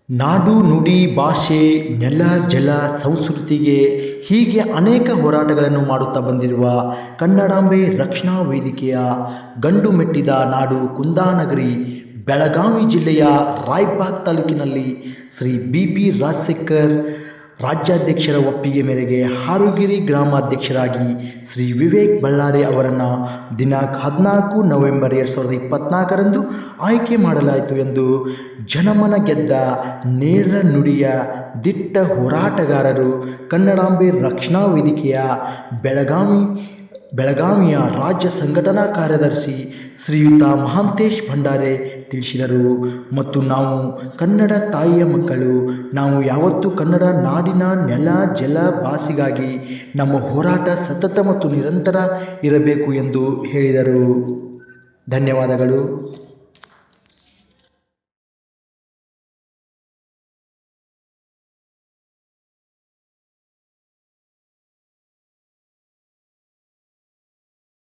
ನಾಡು ನುಡಿ ಭಾಷೆ ನೆಲ ಜಲ ಸಂಸ್ಕೃತಿಗೆ ಹೀಗೆ ಅನೇಕ ಹೋರಾಟಗಳನ್ನು ಮಾಡುತ್ತಾ ಬಂದಿರುವ ಕನ್ನಡಾಂಬೆ ರಕ್ಷಣಾ ವೇದಿಕೆಯ ಗಂಡು ಮೆಟ್ಟಿದ ನಾಡು ಕುಂದಾನಗರಿ ಬೆಳಗಾವಿ ಜಿಲ್ಲೆಯ ರಾಯಬಾಗ್ ತಾಲೂಕಿನಲ್ಲಿ ಶ್ರೀ ಬಿ ರಾಜಶೇಖರ್ ರಾಜ್ಯಾಧ್ಯಕ್ಷರ ಒಪ್ಪಿಗೆ ಮೇರೆಗೆ ಹಾರುಗಿರಿ ಗ್ರಾಮಾಧ್ಯಕ್ಷರಾಗಿ ಶ್ರೀ ವಿವೇಕ್ ಬಳ್ಳಾರೆ ಅವರನ್ನು ದಿನಾಂಕ 14 ನವೆಂಬರ್ 2024ರಂದು ಆಯ್ಕೆ ಮಾಡಲಾಯಿತು ಎಂದು ಜನಮನ ಗೆದ್ದ ನೇರ ನುಡಿಯ ದಿಟ್ಟ ಹೋರಾಟಗಾರರು ಕನ್ನಡಾಂಬೆ ರಕ್ಷಣಾ ವೇದಿಕೆಯ ಬೆಳಗಾವಿಯ ರಾಜ್ಯ ಸಂಘಟನಾ ಕಾರ್ಯದರ್ಶಿ ಶ್ರೀಯುತ ಮಹಾಂತೇಶ್ ಭಂಡಾರೆ ತಿಳಿಸಿದರು. ಮತ್ತು ನಾವು ಕನ್ನಡ ತಾಯಿಯ ಮಕ್ಕಳು, ನಾವು ಯಾವತ್ತೂ ಕನ್ನಡ ನಾಡಿನ ನೆಲ ಜಲ ಭಾಷೆಗಾಗಿ ನಮ್ಮ ಹೋರಾಟ ಸತತ ಮತ್ತು ನಿರಂತರ ಇರಬೇಕು ಎಂದು ಹೇಳಿದರು. ಧನ್ಯವಾದಗಳು.